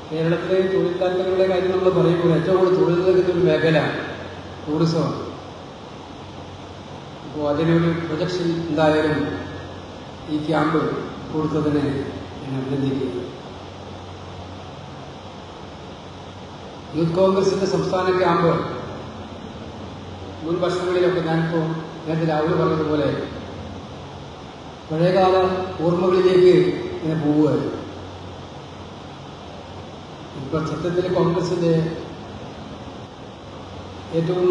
കേരളത്തിലെ തൊഴിൽ താല്പര്യങ്ങളുടെ കാര്യം നമ്മൾ പറയുമ്പോൾ ഏറ്റവും കൂടുതൽ തൊഴിൽ നൽകുന്ന ഒരു മേഖല ടൂറിസമാണ്. അപ്പോൾ അതിനൊരു പ്രൊജക്ഷൻ എന്തായാലും ഈ ക്യാമ്പ് കൊടുത്തതിനെ ഞാൻ അഭിനന്ദിക്കുന്നു. യൂത്ത് കോൺഗ്രസിന്റെ സംസ്ഥാന ക്യാമ്പ് മുൻ വർഷങ്ങളിലൊക്കെ ഞാനിപ്പോൾ നേരത്തെ രാഹുൽ പറഞ്ഞതുപോലെ പഴയകാല ഓർമ്മകളിലേക്ക് ഇങ്ങനെ പോവുകയായിരുന്നു. ഇപ്പോൾ സത്യത്തിൽ കോൺഗ്രസിന്റെ ഏറ്റവും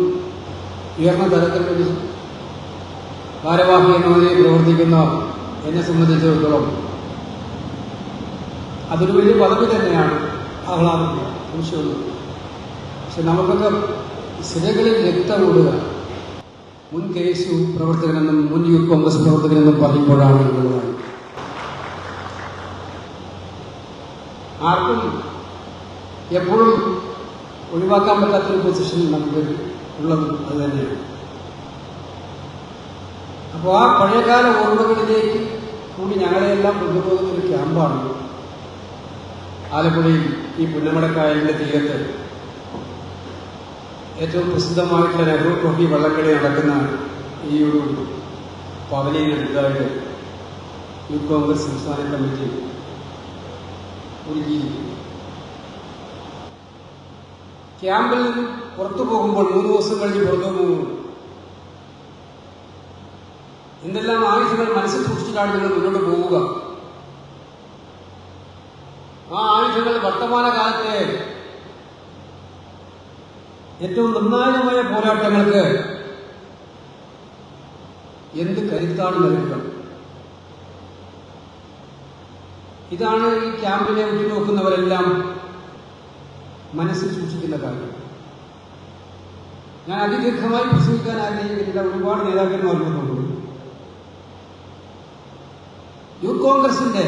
ഉയർന്ന തലത്തിലൊരു ഭാരവാഹി എന്ന നിലയിൽ പ്രവർത്തിക്കുന്ന എന്നെ സംബന്ധിച്ചിടത്തോളം അതൊരു വലിയ പദവി തന്നെയാണ്, ആഹ്ലാദം, സംശയമൊന്നും. പക്ഷെ നമുക്കൊക്കെ സിരകളിൽ രക്തം ഓടുക മുൻ KSU പ്രവർത്തകനെന്നും മുൻ യൂത്ത് കോൺഗ്രസ് പ്രവർത്തകനെന്നും പറയുമ്പോഴാണ് എന്നുള്ളതാണ്. ആർക്കും എപ്പോഴും ഒഴിവാക്കാൻ പറ്റാത്തൊരു പൊസിഷൻ നമുക്ക് ഉള്ളത് അത് തന്നെയാണ്. അപ്പോൾ ആ പഴയകാല ഓർമ്മകളിലേക്ക് കൂടി ഞങ്ങളെയെല്ലാം കൊണ്ടുപോകുന്ന ഒരു ക്യാമ്പാണ് ആലപ്പുഴയിൽ ഈ പുന്നമടക്കായലിന്റെ തീരത്ത് ഏറ്റവും പ്രസിദ്ധമായിട്ടുള്ള നെഹ്റു ട്രോഫി വള്ളംകളി നടക്കുന്ന ഈ ഒരു പവലിയനെടുത്തായിട്ട് യൂത്ത് കോൺഗ്രസ് സംസ്ഥാന കമ്മിറ്റി ഒരുക്കിയിരിക്കുന്നു. ക്യാമ്പിൽ നിന്ന് പുറത്തു പോകുമ്പോൾ 3 ദിവസം കഴിഞ്ഞ് പുറത്തു പോകുമ്പോൾ എന്തെല്ലാം ആയുധങ്ങൾ മനസ്സിൽ സൂക്ഷിച്ചിട്ടാണ് നിങ്ങൾ മുന്നോട്ട് പോവുക? ആ ആയുധങ്ങൾ വർത്തമാനകാലത്തെ ഏറ്റവും നിർണായകമായ പോരാട്ടങ്ങൾക്ക് എന്ത് കരുത്താണ് നൽകുക? ഇതാണ് ഈ ക്യാമ്പിനെ ഉറ്റുനോക്കുന്നവരെല്ലാം മനസ്സിൽ സൂക്ഷിക്കുന്ന കാര്യം. ഞാൻ അതിദീർഘമായി പ്രസംഗിക്കാൻ ആഗ്രഹിക്കുന്നില്ല, ഒരുപാട് നേതാക്കന്മാർ വന്നുള്ളൂ. യൂത്ത് കോൺഗ്രസിന്റെ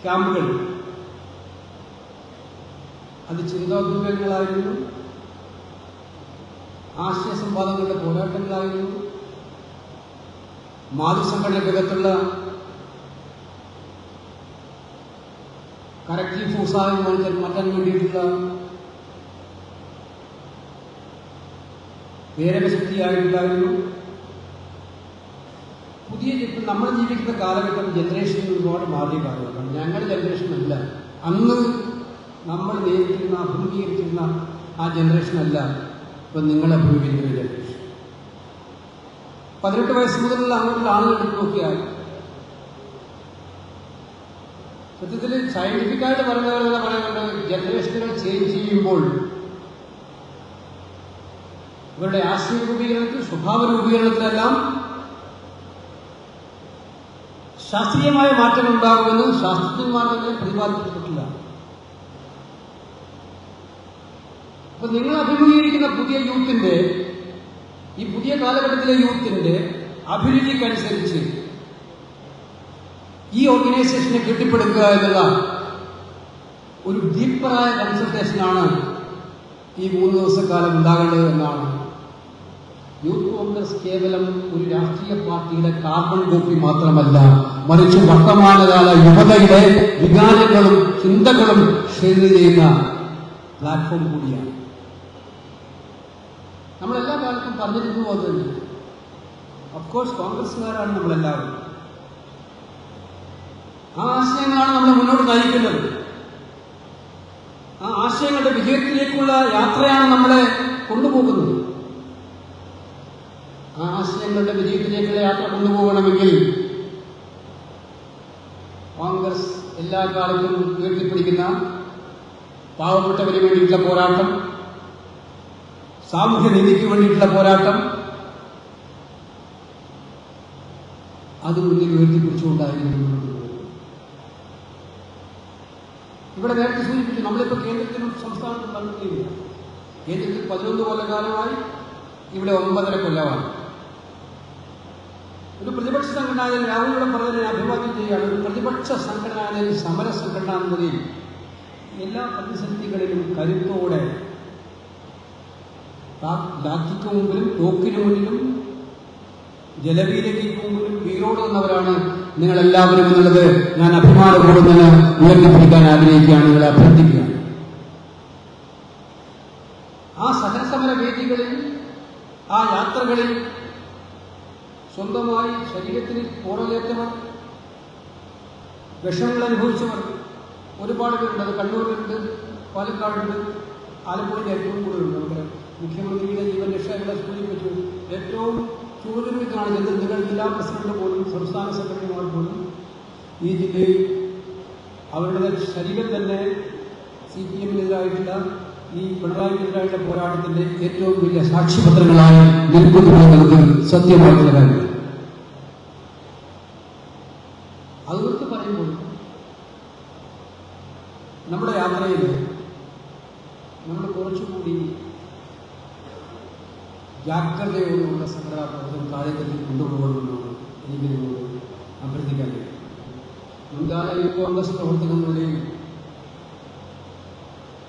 ക്യാമ്പുകൾ അത് ചിന്താദൂരങ്ങളായിരുന്നു, ആശയസംവാദങ്ങളുടെ പോരാട്ടങ്ങളായിരുന്നു, മാതൃസംഘടനക്കകത്തുള്ള കറക്റ്റീവ് ഫോഴ്സായി മാറ്റാൻ വേണ്ടിയിട്ടുള്ള പ്രേരകശക്തിയായിട്ടുണ്ടായിരുന്നു. പുതിയ നമ്മൾ ജീവിക്കുന്ന കാലഘട്ടം ജനറേഷനിൽ ഒരുപാട് മാറിയ കാലഘട്ടം. ഞങ്ങളുടെ ജനറേഷനല്ല, അന്ന് നമ്മൾ നേരിട്ടിരുന്ന അഭിമുഖീകരിച്ചിരുന്ന ആ ജനറേഷനല്ല ഇപ്പം നിങ്ങൾ അഭിമുഖീകരിക്കുന്ന ജനറേഷൻ. 18 വയസ്സ് മുതലുള്ള അങ്ങോട്ടുള്ള ആളുകൾ എടുത്ത് നോക്കിയാൽ സത്യത്തിൽ സയന്റിഫിക്കായിട്ട് പറയുന്നവരെന്ന് പറയുന്നത് ജനറേഷനുകൾ ചേഞ്ച് ചെയ്യുമ്പോൾ ഇവരുടെ ആശയ രൂപീകരണത്തിൽ, സ്വഭാവ രൂപീകരണത്തിലെല്ലാം ശാസ്ത്രീയമായ മാറ്റങ്ങൾ ഉണ്ടാകുമെന്ന് ശാസ്ത്രജ്ഞന്മാർ തന്നെ പ്രതിപാദിച്ചിട്ടില്ല. അപ്പൊ നിങ്ങൾ അഭിമുഖീകരിക്കുന്ന പുതിയ യൂത്തിന്റെ, ഈ പുതിയ കാലഘട്ടത്തിലെ യൂത്തിന്റെ അഭിരുചിക്കനുസരിച്ച് ഈ ഓർഗനൈസേഷനെ കെട്ടിപ്പടുക്കുക എന്നുള്ള ഒരു ഡീപ്പറായ കൺസൾട്ടേഷനാണ് ഈ 3 ദിവസക്കാലം ഉണ്ടാകേണ്ടത് എന്നാണ്. യൂത്ത് കോൺഗ്രസ് കേവലം ഒരു രാഷ്ട്രീയ പാർട്ടിയുടെ കാർബൺ കോപ്പി മാത്രമല്ല, മറിച്ച് വർത്തമാനകാല യുവതയുടെ വികാരങ്ങളും ചിന്തകളും ഷെയർ ചെയ്യുന്ന പ്ലാറ്റ്ഫോം കൂടിയാണ്. നമ്മളെല്ലാ കാലത്തും പറഞ്ഞിരുന്നു അത് തന്നെ. അഫ്കോഴ്സ് കോൺഗ്രസ്സുകാരാണ് നമ്മളെല്ലാവരും. ആ ആശയങ്ങളാണ് നമ്മളെ മുന്നോട്ട് നയിക്കുന്നത്. ആ ആശയങ്ങളുടെ വിജയത്തിലേക്കുള്ള യാത്രയാണ് നമ്മളെ കൊണ്ടുപോകുന്നത്. ആ ആശയങ്ങളുടെ വിജയത്തിലേക്കുള്ള യാത്ര കൊണ്ടുപോകണമെങ്കിൽ കോൺഗ്രസ് എല്ലാ കാലത്തും ഉയർത്തിപ്പിടിക്കുന്ന പാവപ്പെട്ടവന് വേണ്ടിയിട്ടുള്ള പോരാട്ടം, സാമൂഹ്യ നീതിക്ക് വേണ്ടിയിട്ടുള്ള പോരാട്ടം, അത് മുന്നിൽ ഉയർത്തിപ്പിടിച്ചുകൊണ്ടായിരുന്നു. ഇവിടെ നേരത്തെ സൂചിപ്പിച്ചു, നമ്മളിപ്പോൾ കേന്ദ്രത്തിലും സംസ്ഥാനത്തും കണ്ടിട്ടില്ല. കേന്ദ്രത്തിൽ 11 കൊല്ലക്കാലമായി, ഇവിടെ 9.5 കൊല്ലമാണ്. ഒരു പ്രതിപക്ഷ സംഘടന, രാഹുലിവിടെ പറഞ്ഞതിനെ അഭിവാദ്യം ചെയ്യുകയാണ്. ഒരു പ്രതിപക്ഷ സംഘടന, സമര സംഘടന എന്നതിൽ എല്ലാ പ്രതിസന്ധികളിലും കരുത്തോടെ ലാത്തിക്ക് മുമ്പിലും തോക്കിന് മുന്നിലും ജലപീരയ്ക്ക് മുമ്പിലും വീരോട് വന്നവരാണ് നിങ്ങളെല്ലാവരും എന്നുള്ളത് ഞാൻ അഭിമാനപൂർവ്വം തന്നെ ഉയർത്തിപ്പിടിക്കാൻ ആഗ്രഹിക്കുകയാണ്, നിങ്ങളെ അഭ്യർത്ഥിക്കുകയാണ്. ആ സഹനസമര വേദികളിൽ, ആ യാത്രകളിൽ സ്വന്തമായി ശരീരത്തിന് പോറലേറ്റവർ, വിഷമങ്ങൾ അനുഭവിച്ചവർ ഒരുപാട് പേരുണ്ട്. അത് കണ്ണൂരിലുണ്ട്, പാലക്കാടുണ്ട്, ആലപ്പുഴയിൽ ഏറ്റവും കൂടുതലുണ്ട്. നമുക്ക് മുഖ്യമന്ത്രിയുടെ ജീവൻ രക്ഷ ഇവിടെ സൂചിപ്പിച്ചു. ഏറ്റവും ചുവടുവയ്ക്കാണ് നിങ്ങൾ ജില്ലാ പ്രസിഡന്റ് പോലും സംസ്ഥാന സെക്രട്ടറിമാർ പോലും ഈ ജില്ലയിൽ അവരുടെ ശരീരം തന്നെ CPM-നെതിരായിട്ടുള്ള ഈ പിണറായിക്കെതിരായിട്ടുള്ള പോരാട്ടത്തിന്റെ ഏറ്റവും വലിയ സാക്ഷ്യപത്രങ്ങളായി നിൽക്കുന്നു എന്നുള്ളത് സത്യമായിട്ടുള്ള കാര്യം. അതുകൊണ്ട് പറയുമ്പോൾ നമ്മുടെ യാത്രയിൽ നമ്മൾ കുറച്ചുകൂടി ജാഗ്രതയോടുള്ള സംഘടനാ പ്രവർത്തനം താഴേക്ക് കൊണ്ടുപോകണമെന്നാണ് എനിക്ക് നിങ്ങളോട് അഭ്യർത്ഥിക്കാൻ കഴിയും. മുൻകാല യൂത്ത് കോൺഗ്രസ് പ്രവർത്തനങ്ങളുടെയും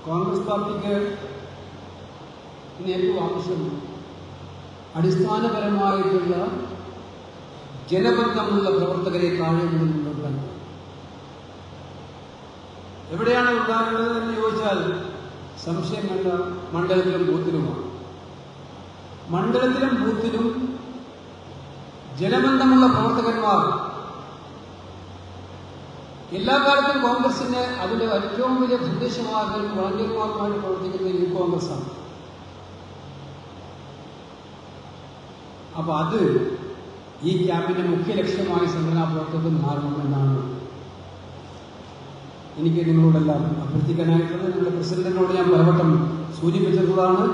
കോൺഗ്രസ് പാർട്ടിക്ക് ഇന്ന് ഏറ്റവും ആവശ്യം അടിസ്ഥാനപരമായിട്ടുള്ള ജനബന്ധമുള്ള പ്രവർത്തകരെ താഴെ കൊണ്ടുവരാൻ. എവിടെയാണ് ഉണ്ടാകേണ്ടത് എന്ന് ചോദിച്ചാൽ സംശയം വേണ്ട, മണ്ഡലത്തിലും ബൂത്തിലുമാണ്. മണ്ഡലത്തിലും ബൂത്തിലും ജനബന്ധമുള്ള പ്രവർത്തകന്മാർ എല്ലാ കാലത്തും കോൺഗ്രസിന് അതിന്റെ ഏറ്റവും വലിയ സന്ദേശമാകുന്ന വളണ്ടിയർമാരുമായിട്ട് പ്രവർത്തിക്കുന്ന യൂത്ത് കോൺഗ്രസാണ്. അപ്പൊ അത് ഈ ക്യാമ്പിന്റെ മുഖ്യ ലക്ഷ്യമായി സംഘടനാ പ്രവർത്തകർ മാറണമെന്നാണ് എനിക്ക് നിങ്ങളോടെല്ലാം അഭ്യർത്ഥിക്കാനായിട്ടുള്ളത്. നിങ്ങളുടെ പ്രസിഡന്റിനോട് ഞാൻ പലവട്ടം സൂചിപ്പിച്ചിട്ടുള്ളതാണ്.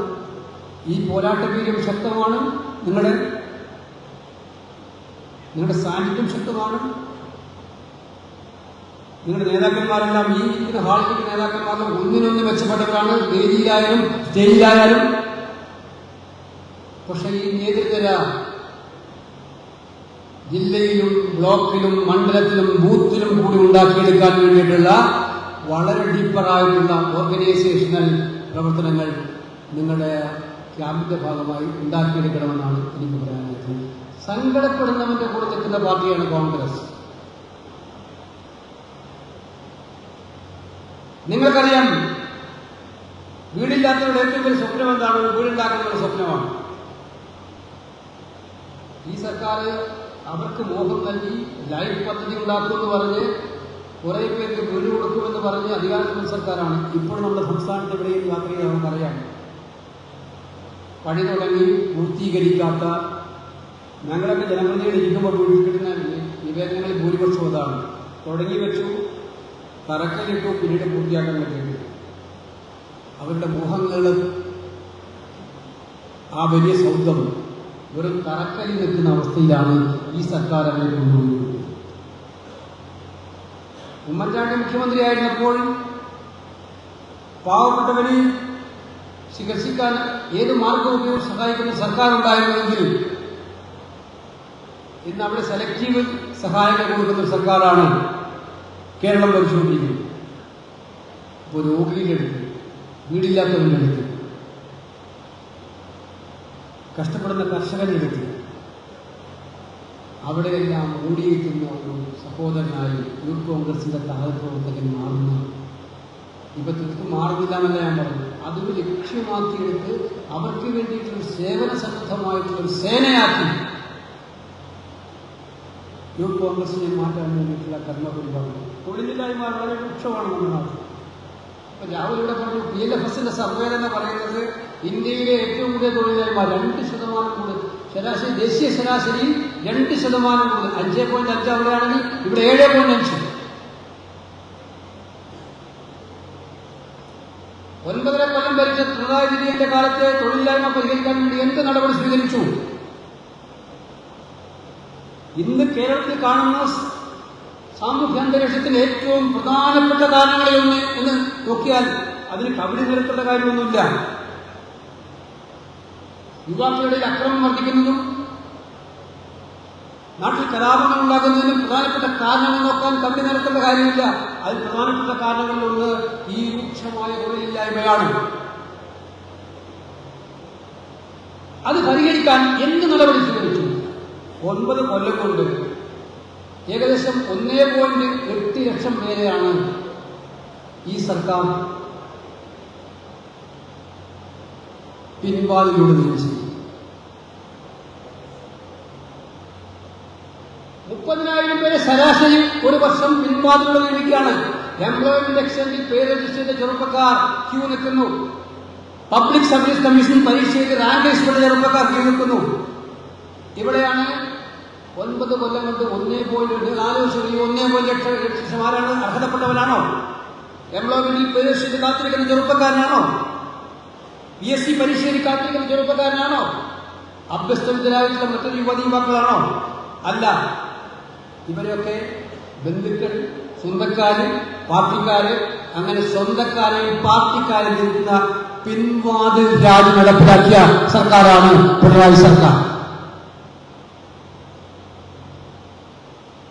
ഈ പോരാട്ട വീര്യം ശക്തമാണ്, നിങ്ങളുടെ സാന്നിധ്യം ശക്തമാണ്. നിങ്ങളുടെ നേതാക്കന്മാരെല്ലാം ഈ ഇരിക്കുന്ന ഹാളിലേക്ക് നേതാക്കന്മാരെല്ലാം ഒന്നിനൊന്ന് മെച്ചപ്പെട്ടവരാണ്, വേദിയിലായാലും സ്റ്റേജിലായാലും. പക്ഷെ ഈ നേതൃത്വ ജില്ലയിലും ബ്ലോക്കിലും മണ്ഡലത്തിലും ബൂത്തിലും കൂടി ഉണ്ടാക്കിയെടുക്കാൻ വേണ്ടിയിട്ടുള്ള വളരെ ഡീപ്പറായിട്ടുള്ള ഓർഗനൈസേഷണൽ പ്രവർത്തനങ്ങൾ നിങ്ങളുടെ ക്യാമ്പിന്റെ ഭാഗമായി ഉണ്ടാക്കിയെടുക്കണമെന്നാണ് എനിക്ക് പറയാനായിട്ട്. സങ്കടപ്പെടുന്നവന്റെ കൂടെ നിൽക്കുന്ന പാർട്ടിയാണ് കോൺഗ്രസ്. നിങ്ങൾക്കറിയാം, വീടില്ലാത്തവരുടെ ഏറ്റവും വലിയ സ്വപ്നം എന്താണ്? വീടുണ്ടാക്കുന്ന സ്വപ്നമാണ്. ഈ സർക്കാർ അവർക്ക് മോഹം നൽകി ലൈഫ് പദ്ധതി ഉണ്ടാക്കുമെന്ന് പറഞ്ഞ് കുറെ പേർക്ക് വീട് കൊടുക്കുമെന്ന് പറഞ്ഞ് അധികാരത്തിൽ സർക്കാരാണ്. ഇപ്പോൾ നമ്മുടെ സംസ്ഥാനത്ത് എവിടെയും യാത്ര ചെയ്ത് നമുക്കറിയാം, പണി തുടങ്ങി പൂർത്തീകരിക്കാത്ത, ഞങ്ങളൊക്കെ ജനപ്രതിനിധികൾ ഇരിക്കുമ്പോൾ കിട്ടുന്ന നിവേദനങ്ങളിൽ ഭൂരിപക്ഷം അതാണ്. തുടങ്ങി വെച്ചു, തറക്കല്ലിട്ടു, പിന്നീട് പൂർത്തിയാക്കാൻ പറ്റില്ല. അവരുടെ മോഹങ്ങൾ, ആ വലിയ സൗധം വെറും തറക്കല്ലിൽ നിൽക്കുന്ന അവസ്ഥയിലാണ് ഈ സർക്കാർ അവരെ കൊണ്ടുപോകുന്നത്. ഉമ്മൻചാണ്ടി മുഖ്യമന്ത്രിയായിരുന്നപ്പോൾ പാവപ്പെട്ടവന് ചികിത്സിക്കാൻ ഏത് മാർഗം ഉപയോഗിച്ച് സഹായിക്കുന്ന സർക്കാർ ഉണ്ടായിരുന്നെങ്കിൽ ഇന്ന് അവിടെ സെലക്റ്റീവ് സഹായങ്ങൾ കൊടുക്കുന്ന സർക്കാരാണ് കേരളം ഭരിച്ചുകൊണ്ടിരിക്കുന്നത്. ഇപ്പോൾ രോഗിയുടെ അടുത്ത്, വീടില്ലാത്തവരുടെ അടുത്ത്, കഷ്ടപ്പെടുന്ന കർഷകരുടെ അടുത്ത്, അവിടെയെല്ലാം ഓടിയെത്തുന്ന ഒരു സഹോദരനായി യൂത്ത് കോൺഗ്രസിന്റെ താഴെപ്രവർത്തകൻ മാറുന്നു. ഇപ്പൊ തീർത്തും മാറുന്നില്ലാന്നല്ല ഞാൻ പറഞ്ഞു. അതൊരു ലക്ഷ്യമാക്കിയെടുത്ത് അവർക്ക് വേണ്ടിയിട്ടുള്ള സേവന സന്നദ്ധമായിട്ടുള്ളൊരു സേനയാക്കി യൂത്ത് കോൺഗ്രസിനെ മാറ്റാൻ വേണ്ടിയിട്ടുള്ള കർമ്മപരിപാടി. തൊഴിലില്ലായ്മ വളരെ രൂക്ഷമാണ് നമ്മുടെ നാട്ടിൽ. ഇപ്പൊ രാഹുൽ ഇവിടെ പറഞ്ഞു, PLFS-ന്റെ സർവേ തന്നെ പറയുന്നത് ഇന്ത്യയിലെ ഏറ്റവും കൂടുതൽ തൊഴിലില്ലായ്മ 2% കൂടുതൽ. ശരാശരി ദേശീയ ശരാശരിയിൽ 2% കൂടുതൽ. 5.5 അവിടെയാണെങ്കിൽ ഇവിടെ 7.5. 9 കൊല്ലം ഭരിച്ച പിണറായി വിജയന്റെ കാലത്തെ തൊഴിലില്ലായ്മ പരിഹരിക്കാൻ വേണ്ടി എന്ത് നടപടി സ്വീകരിച്ചു? ഇന്ന് കേരളത്തിൽ കാണുന്ന സാമൂഹ്യ അന്തരീക്ഷത്തിന് ഏറ്റവും പ്രധാനപ്പെട്ട കാരണങ്ങളിലൊന്ന് എന്ന് നോക്കിയാൽ അതിന് കബഡി നിരത്തേണ്ട കാര്യമൊന്നുമില്ല. യുവാക്കളുടെ അക്രമം വർദ്ധിക്കുന്നതും നാട്ടിൽ കലാപങ്ങൾ ഉണ്ടാകുന്നതിനും പ്രധാനപ്പെട്ട കാരണങ്ങൾ നോക്കാൻ കബഡി നിരത്തേണ്ട കാര്യമില്ല. അതിൽ പ്രധാനപ്പെട്ട കാരണങ്ങളിലൊന്ന് ഈ രൂക്ഷമായ തൊഴിലില്ലായ്മയാണ്. അത് പരിഹരിക്കാൻ എന്ത് നടപടി സ്വീകരിച്ചു? 9 കൊല്ലം കൊണ്ട് ഏകദേശം 1.8 ലക്ഷം പേരെയാണ് ഈ സർക്കാർ പിൻവാതിലൂടെ നിയമിച്ചത്. 30,000 പേരെ ശരാശരി ഒരു വർഷം പിൻവാതിലൂടെ നിയമിക്കുകയാണ്. എംപ്ലോയ്മെന്റ് എക്സ്ചേഞ്ചിൽ പേര് രജിസ്റ്റർ ചെയ്ത ചെറുപ്പക്കാർ ക്യൂ നിൽക്കുന്നു. പബ്ലിക് സർവീസ് കമ്മീഷൻ പരീക്ഷയ്ക്ക് റാങ്ക് ലിസ്റ്റ് ചെറുപ്പക്കാർ ക്യൂ നിൽക്കുന്നു. ഇവിടെയാണ് 9 കൊല്ലം കൊണ്ട് 1.4 വർഷം 1.8 ലക്ഷം ആരാണ്? അർഹതപ്പെട്ടവനാണോ? എംപ്ലോയ്മെന്റിൽ പേര് രജിസ്റ്റർ കാത്തിരിക്കുന്ന ചെറുപ്പക്കാരനാണോ? PSC പരീക്ഷയിൽ കാത്തിരിക്കുന്ന ചെറുപ്പക്കാരനാണോ? അഭ്യസ്തവിദ്യരായിട്ടുള്ള മറ്റൊരു യുവതി യുവാക്കളാണോ? അല്ല. ഇവരെയൊക്കെ ബന്ധുക്കൾ, സ്വന്തക്കാര്, പാർട്ടിക്കാര്, അങ്ങനെ സ്വന്തക്കാരെയും പാർട്ടിക്കാരെ നിൽക്കുന്ന പിൻവാതിൽ രാജ് നടപ്പിലാക്കിയ സർക്കാരാണ് പിണറായി സർക്കാർ.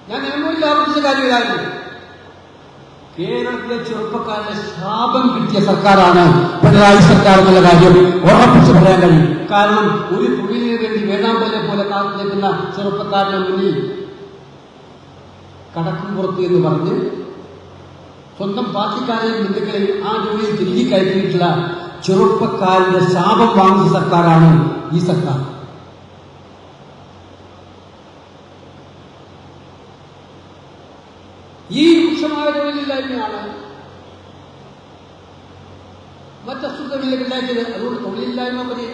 ഞാൻ നിലമ്പൂരിൽ ആവർത്തിച്ച കാര്യം ഇതായിരുന്നു. കേരളത്തിലെ ചെറുപ്പക്കാരുടെ ശാപം കിട്ടിയ സർക്കാരാണ് പിണറായി സർക്കാർ എന്നുള്ള കാര്യം ഉറപ്പിച്ച് പറയാൻ കഴിയും. കാരണം ഒരു തൊഴിലിന് വേണ്ടി വേദാമ്പലെ പോലെ കാത്തു നിൽക്കുന്ന ചെറുപ്പക്കാരുടെ മുന്നിൽ കടക്കും പുറത്ത് എന്ന് പറഞ്ഞ് സ്വന്തം പാർട്ടിക്കാരെയും ബന്ധുക്കളെയും ആ ജോലിയിൽ തിരികെ കയറ്റിയിട്ടുള്ള ചെറുപ്പക്കാരുടെ ശാപം വാങ്ങിച്ച സർക്കാരാണ് ഈ സർക്കാർ. ഈ രൂക്ഷമായ തൊഴിലില്ലായ്മയാണ് മറ്റസുഖങ്ങളിലേക്ക് ഉണ്ടാക്കിയത്. അതുകൊണ്ട് തൊഴിലില്ലായ്മ പറ്റി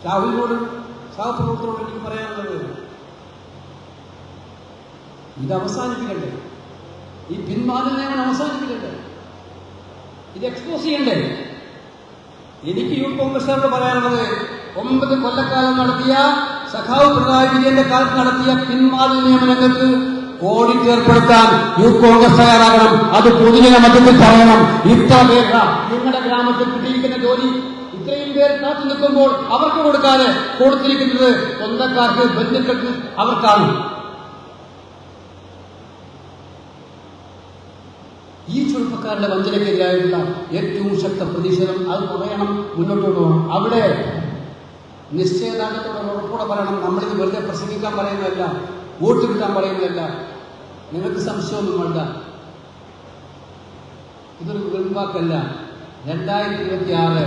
രാഹുലിനോടും സഹപ്രവർത്തകരോടും എനിക്ക് പറയാനുള്ളത്, ഇത് അവസാനിപ്പിക്കണ്ടേ? ഈ പിൻവാതിൽ നിയമനം അവസാനിപ്പിക്കണ്ടേ? ഇത് എക്സ്പോസ് ചെയ്യണ്ടേ? എനിക്ക് യൂത്ത് കോൺഗ്രസുകാരോട് പറയാനുള്ളത്, 9 കൊല്ലക്കാലം നടത്തിയ സഖാവ് പിണറായി വിജയന്റെ കാലത്ത് നടത്തിയ പിൻവാതിൽ നിയമനങ്ങൾക്ക് ഓഡിറ്റ് ഏർപ്പെടുത്താൻ യൂത്ത് കോൺഗ്രസ് തയ്യാറാകണം. അത് പൊതുജന മധ്യത്തിൽ പറയണം. ഇത്ര പേർ നിങ്ങളുടെ ഗ്രാമത്തിൽ കിട്ടിയിരിക്കുന്ന ജോലി ഇത്രയും പേർ കാത്തു നിൽക്കുമ്പോൾ അവർക്ക് കൊടുക്കാതെ കൊടുത്തിരിക്കുന്നത് സ്വന്തക്കാർക്ക്, ബന്ധുക്കൾക്ക്, അവർക്കാണ്. ഈ ചെറുപ്പക്കാരുടെ വഞ്ചനയ്ക്കെതിരായിട്ടുള്ള ഏറ്റവും ശക്ത പ്രതിഷേധം അത് പറയണം, മുന്നോട്ട് കൊണ്ടുപോകണം. അവിടെ നിശ്ചയദാർഢ്യത്തോടെ ഉറപ്പോടെ പറയണം. നമ്മളിത് വെറുതെ പ്രസംഗിക്കാൻ പറയുന്നതല്ല, വോട്ട് കിട്ടാൻ പറയുന്നതല്ല. നിങ്ങൾക്ക് സംശയമൊന്നും വേണ്ട, ഇതൊരു വെറുവാക്കല്ല. 2026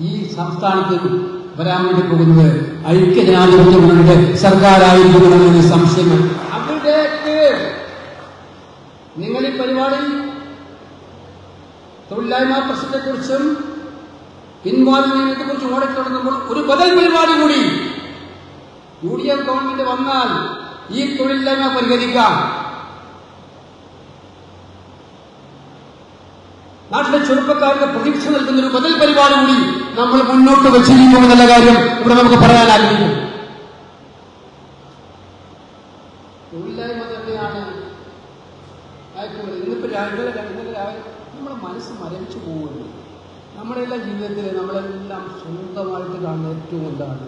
ഈ സംസ്ഥാനത്ത് വരാൻ വേണ്ടി പോകുന്നത് ഐക്യജനാധിപത്യ മുന്നണിയുടെ സർക്കാരായിരിക്കുമെന്നതിന് സംശയമാണ്. അവിടേക്ക് നിങ്ങൾ ഈ പരിപാടി തൊഴിലില്ലായ്മ പ്രശ്നത്തെക്കുറിച്ചും പിൻവാതിൽ നിയമത്തെക്കുറിച്ചും ഓടിച്ചു തുടങ്ങുമ്പോൾ ഒരു ബദൽ പരിപാടി കൂടി UDF ഗവൺമെന്റ് വന്നാൽ ഈ തൊഴിലില്ലായ്മ പരിഹരിക്കാം. നാട്ടിലെ ചെറുപ്പക്കാർക്ക് പ്രതീക്ഷ നൽകുന്ന ഒരു ബദൽ പരിപാടി കൂടി നമ്മൾ മുന്നോട്ട് വെച്ചിരിക്കുമെന്നുള്ള കാര്യം ഇവിടെ നമുക്ക് പറയാൻ ആഗ്രഹിക്കും. തൊഴിലില്ലായ്മ തന്നെയാണ് ഇന്നിപ്പോ നമ്മുടെ മനസ്സ് മരവിച്ചു പോകുന്നു. നമ്മുടെ എല്ലാം ജീവിതത്തിൽ നമ്മളെല്ലാം സ്വന്തമായിട്ട് കാണുന്ന ഏറ്റവും എന്താണ്,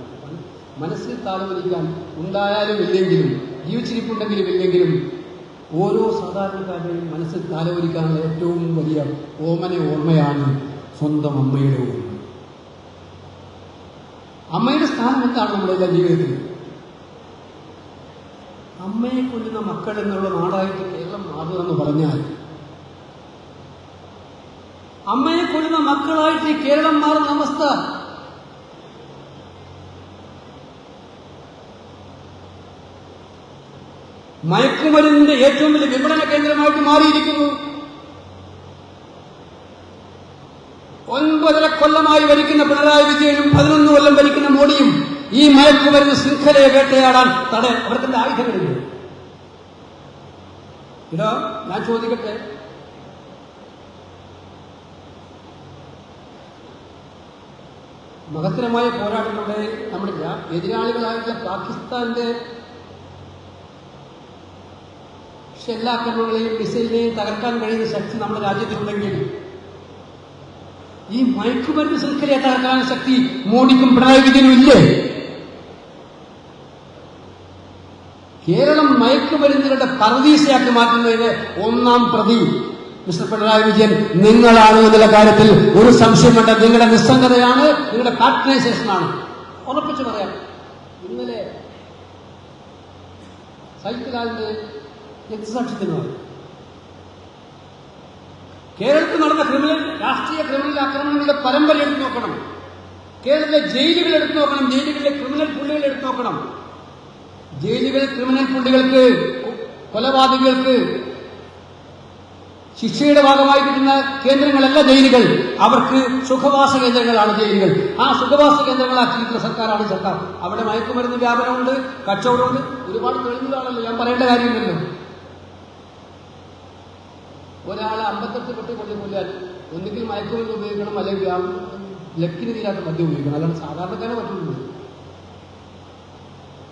മനസ്സിൽ താലോലിക്കാൻ ഉണ്ടായാലും ഇല്ലെങ്കിലും, ജീവിച്ചിരിപ്പുണ്ടെങ്കിലും ഇല്ലെങ്കിലും, ഓരോ സാധാരണക്കാരുടെയും മനസ്സിൽ താലോലിക്കാനുള്ള ഏറ്റവും വലിയ ഓർമ്മയാണ് സ്വന്തം അമ്മയുടെ ഓർമ്മ. അമ്മയുടെ സ്ഥാനം എന്താണ് നമ്മുടെ ജീവിതത്തിൽ? അമ്മയെ കൊല്ലുന്ന മക്കൾ എന്നുള്ള നാടായിട്ട് കേരളം മാറുമെന്ന് പറഞ്ഞാൽ, അമ്മയെ കൊല്ലുന്ന മക്കളായിട്ട് കേരളം മാറുന്ന അവസ്ഥ മയക്കുമരുന്നിന്റെ ഏറ്റവും വലിയ വിപണന കേന്ദ്രമായിട്ട് മാറിയിരിക്കുന്നു. 9.5 കൊല്ലമായി ഭരിക്കുന്ന പിണറായി വിജയനും 11 കൊല്ലം ഭരിക്കുന്ന മോഡിയും ഈ മയക്കുമരുന്ന് ശൃംഖലയെ വേട്ടയാടാൻ അവർക്കെന്താ ആയുധങ്ങളില്ല? ഇടോ, ഞാൻ ചോദിക്കട്ടെ, മഹത്തരമായ പോരാട്ടങ്ങളുടെ നമ്മുടെ എതിരാളികളായിട്ടുള്ള പാകിസ്ഥാന്റെ ഷെല്ലാക്രമണങ്ങളെയും മിസൈലിനെയും തകർക്കാൻ കഴിയുന്ന ശക്തി നമ്മുടെ രാജ്യത്തിലുണ്ടെങ്കിൽ ഈ മയക്കുമരുന്ന് ശൃംഖലയെ തകർക്കാൻ ശക്തി മോഡിക്കും പിണറായി വിജയനും ഇല്ലേ? കേരളം മയക്കുമരുന്നുകളുടെ പർദീസയാക്കി മാറ്റുന്നതിന് ഒന്നാം പ്രതി മിസ്റ്റർ പിണറായി വിജയൻ നിങ്ങളാണ് എന്നുള്ള കാര്യത്തിൽ ഒരു സംശയം വേണ്ട. നിങ്ങളുടെ നിസ്സംഗതയാണ്, നിങ്ങളുടെ പാർട്ടനൈസേഷനാണ്. ഉറപ്പിച്ചു പറയാം. ഇന്നലെ സൈക്കിലാലിന്റെ രക്തസാക്ഷിത്വമായി. കേരളത്തിൽ നടന്ന രാഷ്ട്രീയ ക്രിമിനൽ ആക്രമണങ്ങളുടെ പരമ്പര എടുത്തു നോക്കണം. കേരളത്തിലെ ജയിലുകൾ എടുത്തു നോക്കണം. ജയിലുകളിലെ ക്രിമിനൽ പുള്ളികൾ എടുത്തു നോക്കണം. ജയിലുകളിൽ ക്രിമിനൽ പുള്ളികൾക്ക്, കൊലപാതകങ്ങൾക്ക് ശിക്ഷയുടെ ഭാഗമായി കിട്ടുന്ന കേന്ദ്രങ്ങളല്ല ജയിലുകൾ. അവർക്ക് സുഖവാസ കേന്ദ്രങ്ങളാണ് ജയിലുകൾ. ആ സുഖവാസ കേന്ദ്രങ്ങളാക്കിയിട്ടുള്ള സർക്കാരാണ് സർക്കാർ. അവിടെ മയക്കുമരുന്ന് വ്യാപനമുണ്ട്, കച്ചവടമുണ്ട്, ഒരുപാട് തെളിവുകളാണല്ലോ, ഞാൻ പറയേണ്ട കാര്യമില്ലല്ലോ. ഒരാളെ 58 പെട്ടി കൊല്ലാൻ ഒന്നുകിൽ മയക്കുമരുന്ന് ഉപയോഗിക്കണം, അല്ലെങ്കിൽ ലക്കിന് തീരാത്ത മദ്യം ഉപയോഗിക്കണം. അല്ലാണ്ട് സാധാരണക്കാരെ പറ്റുള്ളൂ.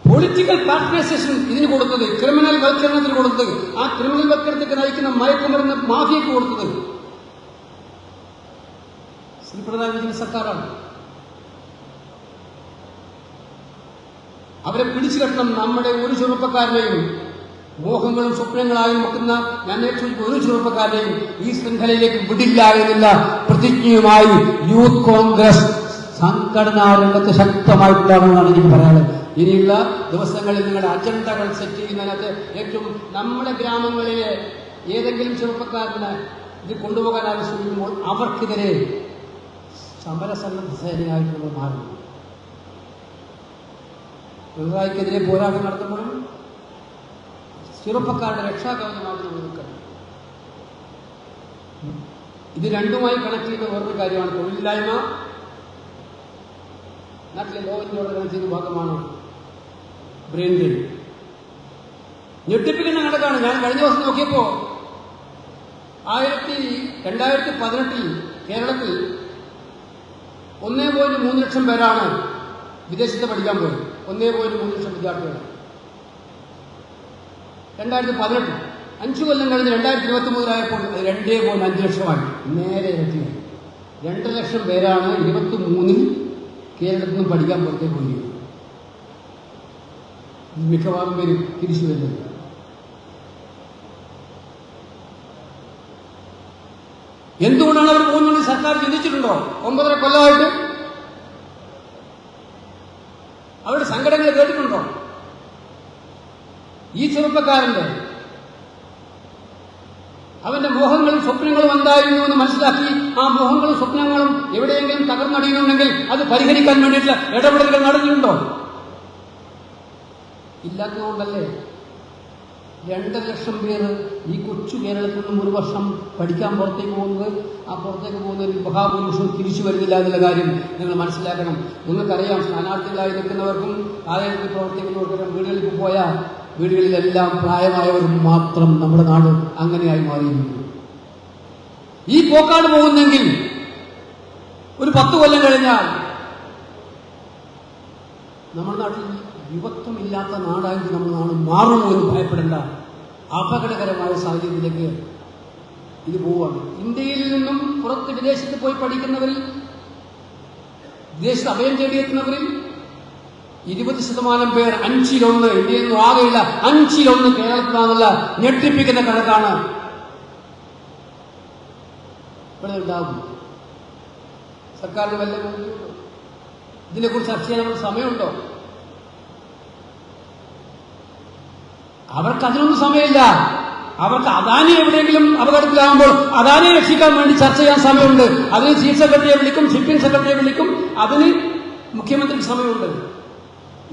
പൊളിറ്റിക്കൽ പാർട്ട്നൈസേഷൻ ഇതിന് കൊടുത്തത്, ക്രിമിനൽ വൽക്കരണത്തിന് കൊടുത്തത്, ആ ക്രിമിനൽ വൽക്കരണത്തേക്ക് നയിക്കുന്ന മയക്കുമരുന്ന് മാഫിയക്ക് കൊടുത്തത് ശ്രീ പിണറായി വിജയൻ സർക്കാരാണ്. അവരെ പിടിച്ചു കെട്ടണം. നമ്മുടെ ഒരു ചെറുപ്പക്കാരനെയും മോഹങ്ങളും സ്വപ്നങ്ങളായി നോക്കുന്ന ഞാൻ ഒരു ചെറുപ്പക്കാരനെയും ഈ ശൃംഖലയിലേക്ക് വിടില്ല എന്നുള്ള പ്രതിജ്ഞയുമായി യൂത്ത് കോൺഗ്രസ് സംഘടനാ രംഗത്ത് ശക്തമായിട്ടുണ്ടാകുമെന്നാണ് എനിക്ക് പറയാനുള്ളത്. ഇനിയുള്ള ദിവസങ്ങളിൽ നിങ്ങളുടെ അജണ്ടകൾ സെറ്റ് ചെയ്യുന്നതിനകത്ത് ഏറ്റവും നമ്മുടെ ഗ്രാമങ്ങളിലെ ഏതെങ്കിലും ചെറുപ്പക്കാരന് ഇത് കൊണ്ടുപോകാൻ ആവശ്യപ്പെടുമ്പോൾ അവർക്കെതിരെ സമരസന്നദ്ധ സേനയായിട്ട് നമ്മൾ മാറുന്നു. പിണറായിക്കെതിരെ പോരാട്ടം നടത്തുമ്പോഴും ചെറുപ്പക്കാരുടെ രക്ഷാകവചമായിട്ട് നമ്മൾ നിൽക്കണം. ഇത് രണ്ടുമായി കണക്ട് ചെയ്യുന്ന വേറൊരു കാര്യമാണ് തൊഴിലില്ലായ്മ. നാട്ടിലെ ലോ ആൻഡ് ഓർഡർ കണക്ട് ചെയ്യുന്ന ഭാഗമാണ് ബ്രെയിൻ ഡ്രെയിൻ. ഞെട്ടിപ്പിക്കുന്ന കണക്കാണ്. ഞാൻ കഴിഞ്ഞ ദിവസം നോക്കിയപ്പോ 2018 കേരളത്തിൽ 1.3 ലക്ഷം പേരാണ് വിദേശത്ത് പഠിക്കാൻ പോയത്. 1.3 ലക്ഷം വിദ്യാർത്ഥികൾ. 2018 5 കൊല്ലം കഴിഞ്ഞ് 2023 അത് 2.5 ലക്ഷമായി. നേരെ ഇരട്ടിയായി. 2 ലക്ഷം പേരാണ് 23 കേരളത്തിൽ നിന്നും പഠിക്കാൻ പുറത്തേക്ക് പോയി. മിക്കവാറും പേര് തിരിച്ചു വരുന്നത്. എന്തുകൊണ്ടാണ് അവർ പോകുന്നത്? സർക്കാർ ചിന്തിച്ചിട്ടുണ്ടോ? 9.5 കൊല്ലമായിട്ട് അവരുടെ സങ്കടങ്ങൾ കേട്ടിട്ടുണ്ടോ? ഈ ചെറുപ്പക്കാരന്റെ അവന്റെ മോഹങ്ങളും സ്വപ്നങ്ങളും എന്തായിരുന്നു എന്ന് മനസ്സിലാക്കി ആ മോഹങ്ങളും സ്വപ്നങ്ങളും എവിടെയെങ്കിലും തകർന്നടിയുന്നുണ്ടെങ്കിൽ അത് പരിഹരിക്കാൻ വേണ്ടിയിട്ടുള്ള ഇടപെടലുകൾ നടന്നിട്ടുണ്ടോ? ഇല്ലാത്തതുകൊണ്ടല്ലേ 2 ലക്ഷം പേര് ഈ കൊച്ചു കേരളത്തിൽ നിന്നും ഒരു വർഷം പഠിക്കാൻ പുറത്തേക്ക് പോകുന്നത്. ആ പുറത്തേക്ക് പോകുന്ന ഒരു മഹാഭൂരിപക്ഷം തിരിച്ചു വരുന്നില്ല എന്നുള്ള കാര്യം നിങ്ങൾ മനസ്സിലാക്കണം. നിങ്ങൾക്കറിയാം, സ്ഥാനാർത്ഥികളായി നിൽക്കുന്നവർക്കും ആലയത്തിൽ പ്രവർത്തിക്കുന്നവർക്കും വീടുകളിൽ പോയാൽ വീടുകളിലെല്ലാം പ്രായമായവർ മാത്രം നമ്മുടെ നാട് അങ്ങനെയായി മാറിയിരുന്നു. ഈ പോക്കാട് പോകുന്നെങ്കിൽ ഒരു 10 കൊല്ലം കഴിഞ്ഞാൽ നമ്മുടെ നാട്ടിൽ യുവത്വമില്ലാത്ത നാടായിട്ട് നമ്മുടെ നാട് മാറുമോ എന്ന് ഭയപ്പെടേണ്ട അപകടകരമായ സാഹചര്യത്തിലേക്ക് ഇത് പോവുകയാണ്. ഇന്ത്യയിൽ നിന്നും പുറത്ത് വിദേശത്ത് പോയി പഠിക്കുന്നവരിൽ, വിദേശത്ത് അഭയം തേടിയെത്തുന്നവരിൽ 20% പേർ 5-1 ഇന്ത്യയിൽ നിന്നും ആകെയില്ല 5-1 കേരളത്തിലാണെന്നുള്ള ഞെട്ടിപ്പിക്കുന്ന കണക്കാണ് ഇവിടെ ഉണ്ടാകും. സർക്കാരിന് വല്ല ഇതിനെക്കുറിച്ച് ചർച്ച ചെയ്യാനുള്ള സമയമുണ്ടോ? അവർക്ക് അതിനൊന്നും സമയമില്ല. അവർക്ക് അദാനി എവിടെയെങ്കിലും അപകടത്തിലാകുമ്പോൾ അദാനിയെ രക്ഷിക്കാൻ വേണ്ടി ചർച്ച ചെയ്യാൻ സമയമുണ്ട്. അതിന് ചീഫ് സെക്രട്ടറിയെ വിളിക്കും, ഷിപ്പിംഗ് സെക്രട്ടറിയെ വിളിക്കും, അതിന് മുഖ്യമന്ത്രിക്ക് സമയമുണ്ട്.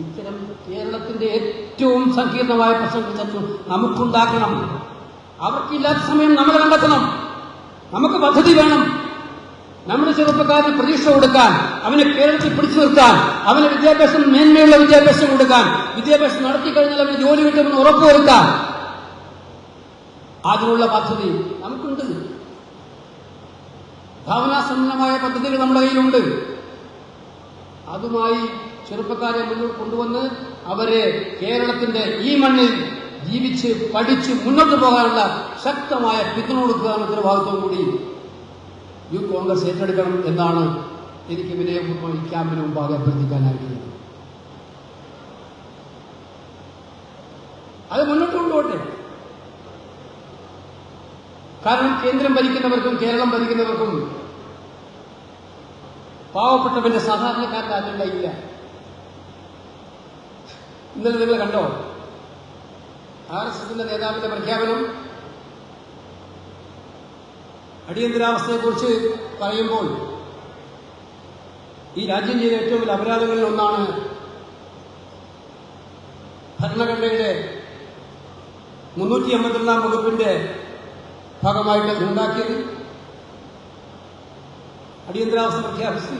ഇത്തരം കേരളത്തിന്റെ ഏറ്റവും സങ്കീർണമായ പ്രശ്നങ്ങൾ നമുക്കുണ്ടാക്കണം. അവർക്കില്ലാത്ത സമയം നമ്മൾ കണ്ടെത്തണം. നമുക്ക് പദ്ധതി വേണം. നമ്മുടെ ചെറുപ്പക്കാരന് പ്രതീക്ഷ കൊടുക്കാൻ, അവനെ കേരളത്തിൽ പിടിച്ചു നിർത്താൻ, അവന് വിദ്യാഭ്യാസം, മേന്മയുള്ള വിദ്യാഭ്യാസം കൊടുക്കാൻ, വിദ്യാഭ്യാസം നടത്തിക്കഴിഞ്ഞാൽ അവന് ജോലി കിട്ടുമെന്ന് ഉറപ്പുവരുത്താൻ അതിനുള്ള പദ്ധതി നമുക്കുണ്ട്. ഭാവനാസമ്പന്നമായ പദ്ധതികൾ നമ്മുടെ കയ്യിലുണ്ട്. അതുമായി ചെറുപ്പക്കാരെ മുന്നോട്ട് കൊണ്ടുവന്ന് അവരെ കേരളത്തിന്റെ ഈ മണ്ണിൽ ജീവിച്ച് പഠിച്ച് മുന്നോട്ട് പോകാനുള്ള ശക്തമായ പിന്തുണ കൊടുക്കുക എന്ന ഉത്തരവാദിത്വം കൂടി യൂത്ത് കോൺഗ്രസ് ഏറ്റെടുക്കണം എന്നാണ് എനിക്ക് വിനയപൂർവ്വം ഈ ക്യാമ്പിന് മുമ്പാകെ അഭ്യർത്ഥിക്കാനായിരിക്കുന്നത്. അത് മുന്നോട്ട് കൊണ്ടുപോട്ടെ. കാരണം കേന്ദ്രം ഭരിക്കുന്നവർക്കും കേരളം ഭരിക്കുന്നവർക്കും പാവപ്പെട്ടവന്റെ സാധാരണക്കാരുടെ അജണ്ട ഇല്ല. ഇന്നലെ നിങ്ങൾ കണ്ടോ? RSSന്റെ നേതാവിന്റെ പ്രഖ്യാപനം അടിയന്തരാവസ്ഥയെക്കുറിച്ച് പറയുമ്പോൾ ഈ രാജ്യം ചെയ്ത ഏറ്റവും വലിയ അപരാധങ്ങളിൽ ഒന്നാണ് ഭരണഘടനയുടെ 382 വകുപ്പിന്റെ ഭാഗമായിട്ട് ഉണ്ടാക്കിയത്. അടിയന്തരാവസ്ഥ പ്രഖ്യാപിച്ച്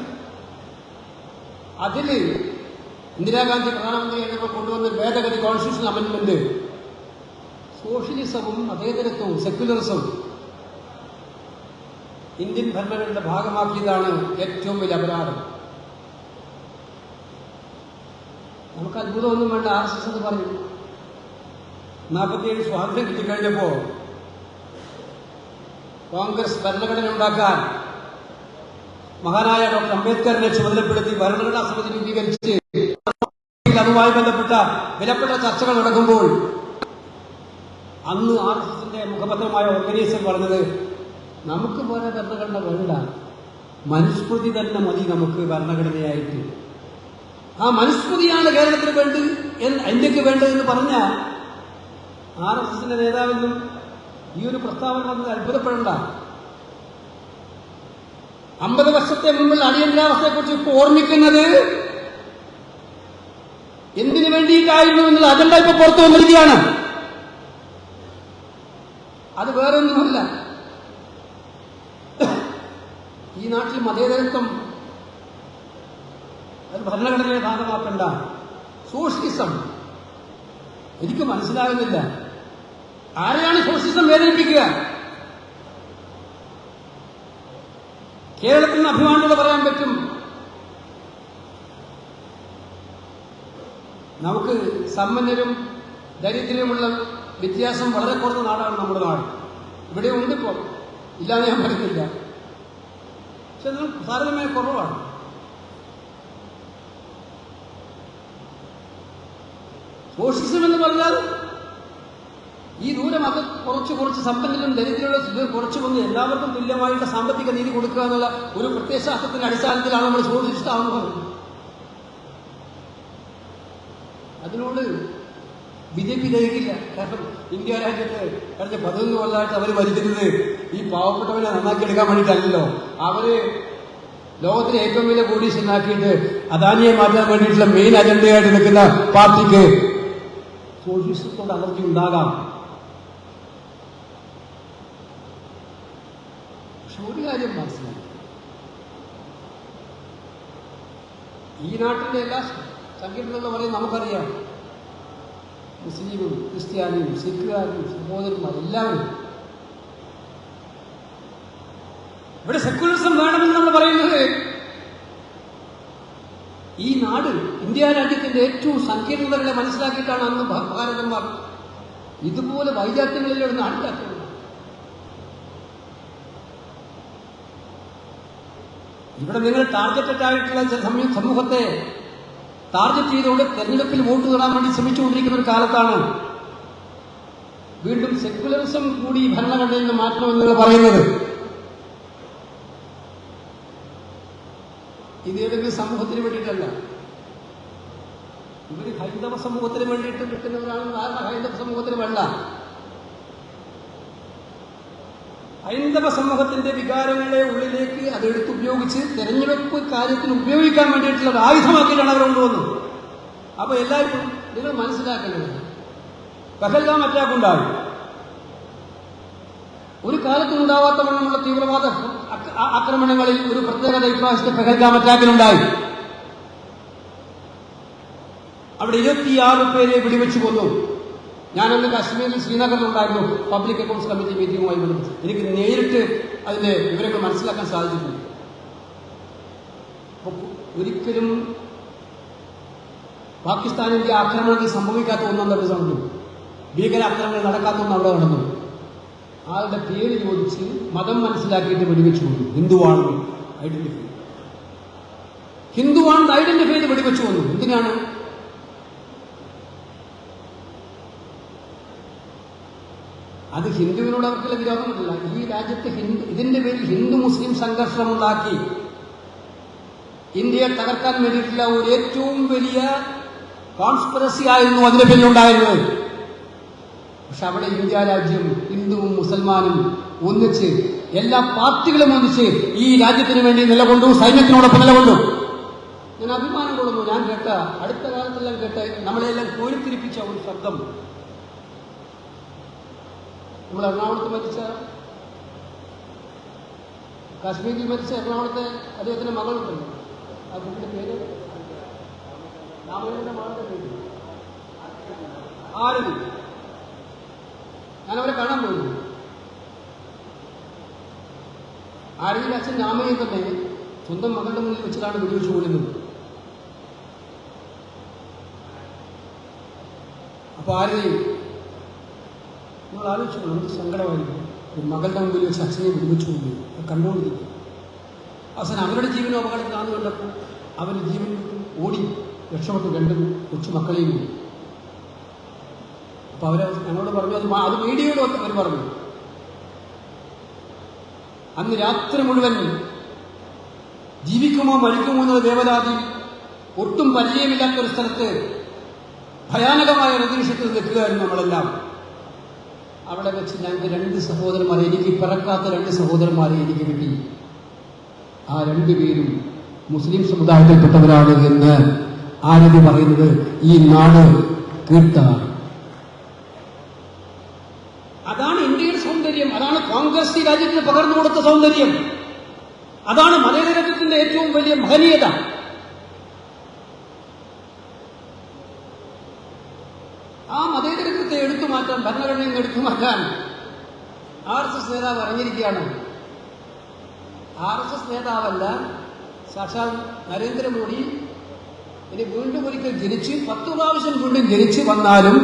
അതിൽ ഇന്ദിരാഗാന്ധി പ്രധാനമന്ത്രിയായിരുന്നപ്പോൾ കൊണ്ടുവന്ന ഭേദഗതി കോൺസ്റ്റിറ്റ്യൂഷണൽ അമെന്റ്മെന്റ് സോഷ്യലിസവും മതേതരത്വവും സെക്യുലറിസവും ഇന്ത്യൻ ഭരണഘടനയുടെ ഭാഗമാക്കിയതാണ് ഏറ്റവും വലിയ അപരാധം. നമുക്ക് അത്ഭുതമൊന്നും വേണ്ട. RSS എന്ന് പറഞ്ഞു 47 സ്വാതന്ത്ര്യം കിട്ടിക്കഴിഞ്ഞപ്പോ കോൺഗ്രസ് ഭരണഘടന ഉണ്ടാക്കാൻ മഹാനായ ഡോക്ടർ അംബേദ്കറിനെ ചുമതലപ്പെടുത്തി ഭരണഘടനാ സമിതി രൂപീകരിച്ച് അതുമായി ബന്ധപ്പെട്ട വിലപ്പെട്ട ചർച്ചകൾ നടക്കുമ്പോൾ അന്ന് RSSന്റെ മുഖപത്രമായ ഓർഗനൈസർ പറഞ്ഞത് നമുക്ക് പോലെ ഭരണഘടന വേണ്ട, മനുസ്മൃതി തന്നെ മതി നമുക്ക് ഭരണഘടനയായിട്ട്. ആ മനുസ്മൃതിയാണ് കേരളത്തിന് വേണ്ടത്, ഇന്ത്യക്ക് വേണ്ടതെന്ന് പറഞ്ഞ RSSന്റെ നേതാവെന്നും ഈ ഒരു പ്രസ്താവന വന്നത് അത്ഭുതപ്പെടേണ്ട. 50 വർഷത്തെ മുമ്പുള്ള അടിയന്തരാവസ്ഥയെക്കുറിച്ച് ഇപ്പോൾ ഓർമ്മിക്കുന്നത് എന്തിനു വേണ്ടിയിട്ടായിരുന്നു എന്നുള്ള അജണ്ട ഇപ്പൊ പുറത്തു വന്നിരിക്കുകയാണ്. അത് വേറൊന്നുമല്ല, ഈ നാട്ടിൽ മതേതരത്വം അത് ഭരണഘടനയെ ഭാഗമാക്കണ്ട. സോഷ്യലിസം എനിക്ക് മനസ്സിലാകുന്നില്ല. ആരെയാണ് സോഷ്യലിസം വേദനിപ്പിക്കുക? കേരളത്തിൽ നിന്ന് അഭിമാനത്തോടെ പറയാൻ പറ്റും, നമുക്ക് സമ്പന്നരും ദരിദ്രരുമുള്ള വ്യത്യാസം വളരെ കുറഞ്ഞ നാടാണ് നമ്മുടെ നാട്. ഇവിടെ ഉണ്ട്, ഇപ്പോൾ ഇല്ലാതെ ഞാൻ പറയുന്നില്ല, പക്ഷെ നിങ്ങൾ താരതമ്യേന കുറവാണ്. സോഷ്യലിസം എന്ന് പറഞ്ഞാൽ ഈ ദൂരം അത് കുറച്ച് സമ്പന്നരും ദരിദ്രരുടെ കുറച്ചു വന്ന് എല്ലാവർക്കും തുല്യമായിട്ട് സാമ്പത്തിക നീതി കൊടുക്കുക എന്നുള്ള ഒരു പ്രത്യയശാസ്ത്രത്തിന്റെ അടിസ്ഥാനത്തിലാണ് നമ്മൾ സോഷ്യലിസ്റ്റ് ആവുന്നത്. അതിനോട് BJP ദഹിക്കില്ല. കാരണം ഇന്ത്യ രാജ്യത്ത് കഴിഞ്ഞ 11 കൊല്ലമായിട്ട് അവർ ഭരിക്കുന്നത് ഈ പാവപ്പെട്ടവരെ നന്നാക്കിയെടുക്കാൻ വേണ്ടിയിട്ടല്ലല്ലോ. അവര് ലോകത്തിലെ ഏറ്റവും വലിയ കോടീശ്വരനാക്കിയിട്ട് അദാനിയെ മാറ്റാൻ വേണ്ടിയിട്ടുള്ള മെയിൻ അജണ്ടയായിട്ട് നിൽക്കുന്ന പാർട്ടിക്ക് സോഷ്യലിസത്തോട് അലർജി ഉണ്ടാകാം. പക്ഷെ ഒരു കാര്യം മനസ്സിലാക്കി, ഈ നാട്ടിലെ എല്ലാ സംഘടനകളും പറയും നമുക്കറിയാം, മുസ്ലിമും ക്രിസ്ത്യാനിയും സിഖുകാരും സഹോദരന്മാർ എല്ലാവരും ഇവിടെ സെക്യുലറിസം വേണമെന്ന് നമ്മൾ പറയുന്നത് ഈ നാട് ഇന്ത്യ രാജ്യത്തിന്റെ ഏറ്റവും സങ്കീർണതകളെ മനസ്സിലാക്കിയിട്ടാണ് അന്ന് ഭാരതന്മാർ ഇതുപോലെ വൈജാത്യങ്ങളിലൂടെ നാട്ടിലാക്കുന്നത്. ഇവിടെ നിങ്ങൾ ടാർഗറ്റഡ് ആയിട്ടുള്ള സമൂഹത്തെ ടാർഗറ്റ് ചെയ്തുകൊണ്ട് തെരഞ്ഞെടുപ്പിൽ വോട്ട് നേടാൻ വേണ്ടി ശ്രമിച്ചുകൊണ്ടിരിക്കുന്ന ഒരു കാലത്താണ് വീണ്ടും സെക്യുലറിസം കൂടി ഭരണഘടനയിൽ നിന്ന് മാറ്റണമെന്ന് നിങ്ങൾ പറയുന്നത്. ഇത് ഏതെങ്കിലും സമൂഹത്തിന് വേണ്ടിയിട്ടല്ല, ഇവര് ഹൈന്ദവ സമൂഹത്തിന് വേണ്ടിയിട്ട് കിട്ടുന്നവരാണെന്ന് ധാരണ ഹൈന്ദവ സമൂഹത്തിന് വേണ്ട. ഹൈന്ദവ സമൂഹത്തിന്റെ വികാരങ്ങളെ ഉള്ളിലേക്ക് അതെടുത്തുപയോഗിച്ച് തെരഞ്ഞെടുപ്പ് കാര്യത്തിന് ഉപയോഗിക്കാൻ വേണ്ടിയിട്ടുള്ള ഒരു ആയുധമാക്കിയിട്ടാണ് അവർ കൊണ്ടുവന്നത്. അപ്പൊ എല്ലാവരും നിങ്ങൾ മനസ്സിലാക്കേണ്ടത്, പഹൽഗാം അറ്റാക്ക് ഉണ്ടായി, ഒരു കാലത്തും ഉണ്ടാവാത്ത വണ്ണമുള്ള തീവ്രവാദ ആക്രമണങ്ങളിൽ ഒരു പ്രത്യേകത ഇപ്രാവശ്യത്തെ പഹൽഗാം അറ്റാക്കിനുണ്ടായി. അവിടെ 26 പേരെ വെടിവെച്ചു കൊന്നു. ഞാനന്ന് കാശ്മീരിൽ ശ്രീനഗറിലുണ്ടായിരുന്നു പബ്ലിക് അക്കൗണ്ട്സ് കമ്മിറ്റി മീറ്റിംഗുമായി ബന്ധപ്പെട്ട്. എനിക്ക് നേരിട്ട് അതിന്റെ വിവരങ്ങൾ മനസ്സിലാക്കാൻ സാധിച്ചിട്ടുണ്ട്. ഒരിക്കലും പാകിസ്ഥാനിന്റെ ആക്രമണത്തിൽ സംഭവിക്കാത്ത ഒന്നാണ് നടന്നു, ഭീകരാക്രമണങ്ങൾ നടക്കാത്ത ഒന്ന് അവിടെ നടന്നു. ആളുടെ പേര് ചോദിച്ച് മതം മനസ്സിലാക്കിയിട്ട് വെടിവെച്ചു കൊന്നു. ഹിന്ദുവാണെന്ന് ഐഡന്റിഫൈ ചെയ്ത് വെടിവെച്ചു കൊന്നു. എന്തിനാണ്? അത് ഹിന്ദുവിനോട് അവർക്കുള്ള വിരോധമല്ല. ഈ രാജ്യത്ത് ഇതിന്റെ പേരിൽ ഹിന്ദു മുസ്ലിം സംഘർഷമുണ്ടാക്കി ഇന്ത്യയെ തകർക്കാൻ വേണ്ടിയിട്ടുള്ള ഒരു ഏറ്റവും വലിയ കോൺസ്പിറസി ആയിരുന്നു അതിന്റെ പേരിലുണ്ടായിരുന്നത്. പക്ഷെ അവിടെ ഇന്ത്യ രാജ്യം ഹിന്ദുവും മുസൽമാനും ഒന്നിച്ച് എല്ലാ പാർട്ടികളും ഒന്നിച്ച് ഈ രാജ്യത്തിന് വേണ്ടി നിലകൊണ്ടു, സൈന്യത്തിനോടൊപ്പം നിലകൊണ്ടു. ഞാൻ അഭിമാനം കൊള്ളുന്നു. ഞാൻ കേട്ട അടുത്ത കാലത്തെല്ലാം കേട്ട നമ്മളെല്ലാം കോരിത്തിരിപ്പിച്ച ഒരു ശബ്ദം. നമ്മൾ എറണാകുളത്ത് മരിച്ച, കാശ്മീരിൽ മരിച്ച എറണാകുളത്തെ അദ്ദേഹത്തിന്റെ മകളുണ്ടല്ലോ, ആ കുട്ടിയുടെ പേര് രാമയുടെ മകളുടെ പേര് ആരതി. ഞാനവരെ കാണാൻ പോയിരുന്നു. ആരതിയുടെ അച്ഛൻ രാമയെ തന്നെ സ്വന്തം മകളുടെ മുന്നിൽ വെച്ചിട്ടാണ് വെടിവെച്ച് കൊല്ലുന്നത്. അപ്പൊ ആരതി നമ്മൾ ആലോചിച്ചു, നമുക്ക് സങ്കടമായിരിക്കും. ഒരു മകളുടെ മുമ്പിൽ വെച്ച് അച്ഛനെ വെടിവെച്ചു കൊല്ലുന്നു, കണ്ടുകൊണ്ടിരിക്കും. അവസാനം അവരുടെ ജീവനും അപകടത്തിലാണെന്ന് കണ്ടപ്പോൾ അവർ ജീവൻ ഓടി രക്ഷപ്പെട്ടു, രണ്ടും കൊച്ചു മക്കളെയും കൂടി. അപ്പൊ അവര് ഞങ്ങളോട് പറഞ്ഞു, അത് മീഡിയയോട് അവർ പറഞ്ഞു, അന്ന് രാത്രി മുഴുവൻ ജീവിക്കുമോ മരിക്കുമോ എന്നത് ദേവദാതി ഒട്ടും പരിചയമില്ലാത്തൊരു സ്ഥലത്ത് ഭയാനകമായ അന്തരീക്ഷത്തിൽ നിൽക്കുകയായിരുന്നു നമ്മളെല്ലാം. അവിടെ വെച്ച് ഞങ്ങൾക്ക് 2 സഹോദരന്മാരെ, എനിക്ക് പിറക്കാത്ത 2 സഹോദരന്മാരെ എനിക്ക് കിട്ടി. ആ 2 പേരും മുസ്ലിം സമുദായത്തിൽപ്പെട്ടവരാണ് എന്ന് ആരതി പറയുന്നത് ഈ നാട് കേട്ടതാണ്. അതാണ് ഇന്ത്യയുടെ സൗന്ദര്യം. അതാണ് കോൺഗ്രസ് ഈ രാജ്യത്തിന് പകർന്നു കൊടുത്ത സൗന്ദര്യം. അതാണ് മതേതരത്വത്തിന്റെ ഏറ്റവും വലിയ മഹനീയത. ആ മതേതരത്വത്തെ എടുത്തു മാറ്റാൻ, ഭരണഘടനയിൽ നിന്ന് എടുത്തു മാറ്റാൻ RSS നേതാവ് അറിഞ്ഞിരിക്കുകയാണ്. RSS നേതാവല്ല, സാക്ഷാൽ നരേന്ദ്രമോദി ഇനി വീണ്ടും ഒരിക്കൽ ജനിച്ച് 10 പ്രാവശ്യം വീണ്ടും ജനിച്ച് വന്നാലും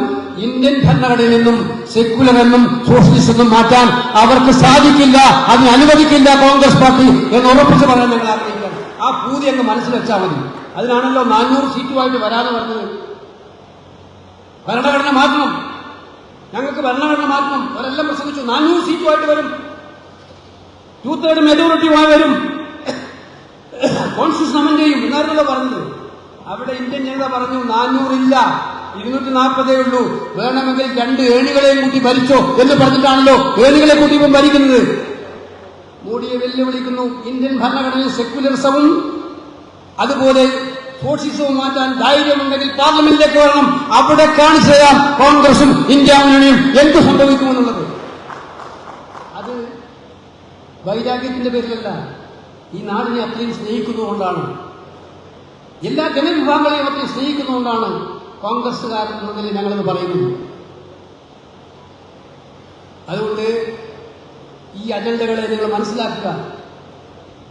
ഇന്ത്യൻ ഭരണഘടനയിൽ നിന്നും സെക്യുലർ എന്നും സോഷ്യലിസ്റ്റ് എന്നും മാറ്റാൻ അവർക്ക് സാധിക്കില്ല, അതിന് അനുവദിക്കില്ല കോൺഗ്രസ് പാർട്ടി എന്ന് ഉറപ്പിച്ച് പറയാൻ ഞങ്ങൾ ആഗ്രഹിക്കുകയാണ്. ആ പൂതി അങ്ങ് മനസ്സിൽ വെച്ചാൽ മതി. അതിനാണല്ലോ 400 സീറ്റുമായിട്ട് വരാന്ന് പറഞ്ഞത്. ഭരണഘടന മാറ്റണം, ഞങ്ങൾക്ക് ഭരണഘടന മാറ്റണം. അവരെല്ലാം പ്രസംഗിച്ചു 400 സീറ്റുമായിട്ട് വരും, 2/3 മെജോറിറ്റിയുമായി വരും, കോൺസ്റ്റിറ്റ്യൂഷൻ അമെന്റ് ചെയ്യും എന്നായിരുന്നല്ലോ പറഞ്ഞത്. അവിടെ ഇന്ത്യൻ ജനത പറഞ്ഞു 400 ഇല്ല, 240 ഉള്ളൂ, വേണമെങ്കിൽ 2 ഏണികളെയും കൂട്ടി ഭരിച്ചോ എന്ന് പറഞ്ഞിട്ടാണല്ലോ ഏണികളെ കൂട്ടി ഇപ്പം ഭരിക്കുന്നത്. മോഡിയെ വെല്ലുവിളിക്കുന്നു. ഇന്ത്യൻ ഭരണഘടനയിൽ സെക്യുലറിസവും അതുപോലെ സോഷ്യലിസവും മാറ്റാൻ ധൈര്യമുണ്ടെങ്കിൽ പാർലമെന്റിലേക്ക് വരണം, അവിടെ കാണിച്ചു തരാം കോൺഗ്രസും ഇന്ത്യ മുന്നണിയും എന്ത് സംഭവിക്കുമെന്നുള്ളത്. അത് വൈരാഗ്യത്തിന്റെ പേരിലല്ല, ഈ നാടിനെ അത്രയും സ്നേഹിക്കുന്നതുകൊണ്ടാണ്, എല്ലാ ജനവിഭാഗങ്ങളെയും അത്രയും സ്നേഹിക്കുന്നതുകൊണ്ടാണ് കോൺഗ്രസുകാർ എന്നതിൽ ഞങ്ങളത് പറയുന്നത്. അതുകൊണ്ട് ഈ അജണ്ടകളെ നിങ്ങൾ മനസ്സിലാക്കുക.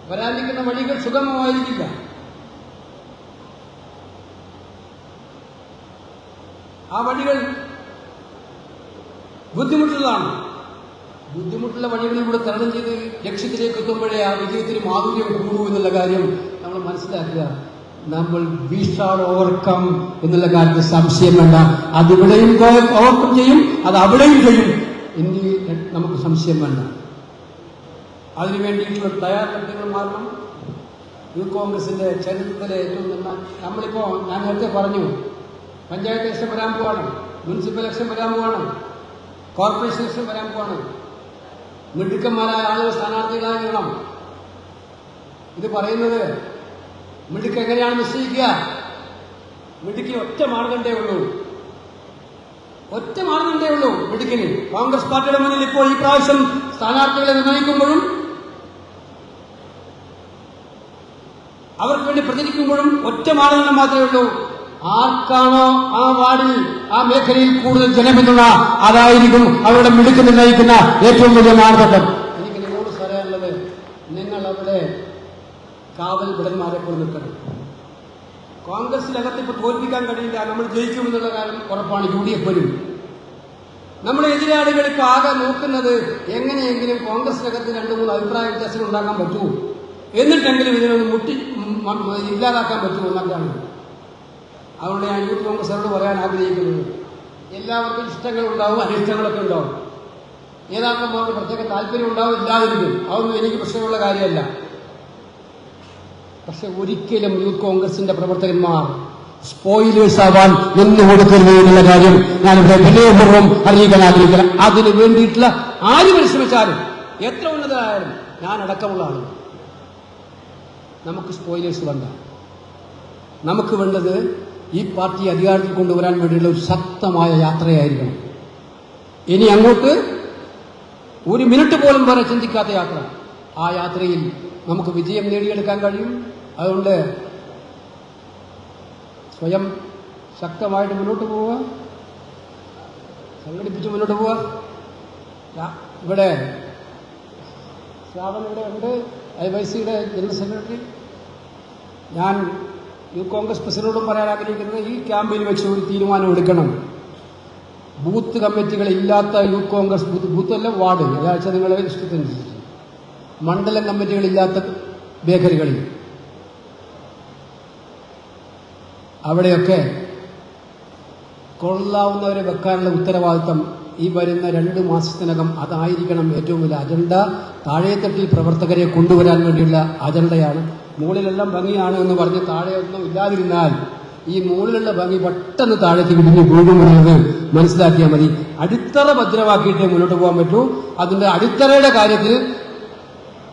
വരാനിരിക്കുന്ന വഴികൾ സുഗമമായിരിക്കില്ല. ആ വഴികൾ ബുദ്ധിമുട്ടുള്ളതാണ്. ബുദ്ധിമുട്ടുള്ള വഴികളിലൂടെ തരണം ചെയ്ത് ലക്ഷ്യത്തിലേക്ക് എത്തുമ്പോഴേ ആ വിജയത്തിന് മാധുര്യം കൂടു എന്നുള്ള കാര്യം നമ്മൾ മനസ്സിലാക്കുക. നമ്മൾ വി ഷാൾ ഓവർകം എന്നുള്ള കാര്യത്തിൽ സംശയം വേണ്ട. അതിവിടെയും ഓവർകം ചെയ്യും, അത് അവിടെയും ചെയ്യും. ഇന്ത്യയിൽ നമുക്ക് സംശയം വേണ്ട. അതിനു വേണ്ടിയിട്ടുള്ള തയ്യാറെടുപ്പുകൾ മാറണം. യൂത്ത് കോൺഗ്രസിന്റെ ചരിത്രത്തിലെ ഏറ്റവും നമ്മളിപ്പോ, ഞാൻ നേരത്തെ പറഞ്ഞു, പഞ്ചായത്ത് ഇലക്ഷൻ വരാൻ പോവാണ്, മുനിസിപ്പൽ ഇലക്ഷൻ വരാൻ പോവാണ്, കോർപ്പറേഷൻ ഇലക്ഷൻ വരാൻ പോവാണ്. മിടുക്കന്മാരായ ആളുകൾ സ്ഥാനാർത്ഥികളായി വേണം. ഇത് പറയുന്നത് മിടുക്ക് എങ്ങനെയാണ് നിശ്ചയിക്കുക? മിടുക്കി ഒറ്റ മാനദണ്ഡേ ഉള്ളൂ, ഒറ്റ മാനദണ്ഡേ ഉള്ളൂ മിടുക്കിന്. കോൺഗ്രസ് പാർട്ടിയുടെ മുന്നിൽ ഇപ്പോൾ ഈ പ്രാവശ്യം സ്ഥാനാർത്ഥികളെ നിർണ്ണയിക്കുമ്പോഴും അവർക്ക് വേണ്ടി പ്രചരിക്കുമ്പോഴും ഒറ്റ മാനദണ്ഡം മാത്രമേ ഉള്ളൂ. ആർക്കാണോ ആ വാർഡിൽ, ആ മേഖലയിൽ കൂടുതൽ ജനപിന്തുണ, അതായിരിക്കും അവരുടെ മിടുക്ക് നിർണ്ണയിക്കുന്ന ഏറ്റവും വലിയ മാനദണ്ഡം. എനിക്ക് നിങ്ങളോട് പറയാനുള്ളത്, നിങ്ങൾ അവിടെ കാവൽ ഭടന്മാരെ പോലെ നിൽക്കണം. കോൺഗ്രസിനകത്ത് ഇപ്പോൾ തോൽപ്പിക്കാൻ കഴിയില്ല, നമ്മൾ ജയിക്കുമെന്നുള്ള കാര്യം ഉറപ്പാണ്. UDF വരും. നമ്മുടെ എതിരാളികൾ ഇപ്പോൾ ആകെ നോക്കുന്നത് എങ്ങനെയെങ്കിലും കോൺഗ്രസിനകത്ത് 2-3 അഭിപ്രായ വ്യത്യാസങ്ങൾ ഉണ്ടാക്കാൻ പറ്റുമോ, എന്നിട്ടെങ്കിലും ഇതിനൊന്ന് ഇല്ലാതാക്കാൻ പറ്റുമോ എന്നൊക്കെയാണ്. അതുകൊണ്ട് ഞാൻ യൂത്ത് കോൺഗ്രസിനോട് പറയാൻ ആഗ്രഹിക്കുന്നത്, എല്ലാവർക്കും ഇഷ്ടങ്ങളുണ്ടാവും, അനിഷ്ടങ്ങളൊക്കെ ഉണ്ടാവും. നേതാക്കന്മാർക്ക് പ്രത്യേക താല്പര്യം ഉണ്ടാവും, ഇല്ലാതിരിക്കും. അതൊന്നും എനിക്ക് പ്രശ്നമുള്ള കാര്യമല്ല. പക്ഷെ ഒരിക്കലും യൂത്ത് കോൺഗ്രസിന്റെ പ്രവർത്തകന്മാർ സ്പോയിലേഴ്സ് ആവാൻ നിന്ന് കൊടുക്കരുത് എന്നുള്ള കാര്യം ഞാനിവിടെ വിനയപൂർവ്വം അറിയിക്കാൻ ആഗ്രഹിക്കണം. അതിന് വേണ്ടിയിട്ടുള്ള ആര് പരിശ്രമിച്ചാലും എത്ര ഉന്നതരായാലും ഞാൻ അടക്കമുള്ള ആളുകൾ നമുക്ക് സ്പോയിലേഴ്സ് വേണ്ട. നമുക്ക് വേണ്ടത് ഈ പാർട്ടി അധികാരത്തിൽ കൊണ്ടുവരാൻ വേണ്ടിയുള്ള ഒരു ശക്തമായ യാത്രയായിരിക്കണം. ഇനി അങ്ങോട്ട് ഒരു മിനിറ്റ് പോലും വരെ ചിന്തിക്കാത്ത യാത്ര. ആ യാത്രയിൽ നമുക്ക് വിജയം നേടിയെടുക്കാൻ കഴിയും. അതുകൊണ്ട് സ്വയം ശക്തമായിട്ട് മുന്നോട്ട് പോവുക, സംഘടിപ്പിച്ച് മുന്നോട്ട് പോവുക. ഇവിടെ ശ്രാവൺ ഇവിടെ ഉണ്ട്, IYCയുടെ ജനറൽ സെക്രട്ടറി. ഞാൻ യൂത്ത് കോൺഗ്രസ് പ്രസിഡന്റോടും പറയാൻ ആഗ്രഹിക്കുന്നത് ഈ ക്യാമ്പിൽ വെച്ച് ഒരു തീരുമാനം എടുക്കണം. ബൂത്ത് കമ്മിറ്റികൾ ഇല്ലാത്ത യൂത്ത് കോൺഗ്രസ് ബൂത്തല്ല വാർഡ് ഒരാഴ്ച നിങ്ങളുടെ ഇഷ്ടത്തിനനുസരിച്ച് മണ്ഡലം കമ്മിറ്റികളില്ലാത്ത മേഖലകളിൽ അവിടെയൊക്കെ കൊള്ളാവുന്നവരെ വെക്കാനുള്ള ഉത്തരവാദിത്തം ഈ വരുന്ന 2 മാസത്തിനകം അതായിരിക്കണം ഏറ്റവും വലിയ അജണ്ട. താഴെത്തട്ടിൽ പ്രവർത്തകരെ കൊണ്ടുവരാൻ വേണ്ടിയുള്ള അജണ്ടയാണ്. മുകളിലെല്ലാം ഭംഗിയാണ് എന്ന് പറഞ്ഞ് താഴെയൊന്നും ഇല്ലാതിരുന്നാൽ ഈ മുകളിലുള്ള ഭംഗി പെട്ടെന്ന് താഴേക്ക് വിടിഞ്ഞ് വീഴുമെന്നത് മനസ്സിലാക്കിയാൽ മതി. അടിത്തറ ഭദ്രമാക്കിയിട്ടേ മുന്നോട്ട് പോകാൻ പറ്റൂ. അതിന്റെ അടിത്തറയുടെ കാര്യത്തിൽ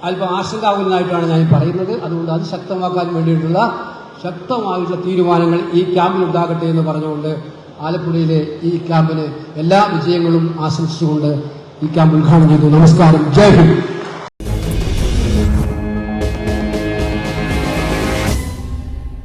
അല്പം ആശങ്കാകുലനായിട്ടാണ് ഞാൻ പറയുന്നത്. അതുകൊണ്ട് അത് ശക്തമാക്കാൻ വേണ്ടിയിട്ടുള്ള ശക്തമായിട്ടുള്ള തീരുമാനങ്ങൾ ഈ ക്യാമ്പിൽ ഉണ്ടാകട്ടെ എന്ന് പറഞ്ഞുകൊണ്ട് ആലപ്പുഴയിലെ ഈ ക്യാമ്പിന് എല്ലാ വിജയങ്ങളും ആശംസിച്ചുകൊണ്ട് ഈ ക്യാമ്പ് ഉദ്ഘാടനം ചെയ്തു. നമസ്കാരം. ജയ് ഹിന്ദ്.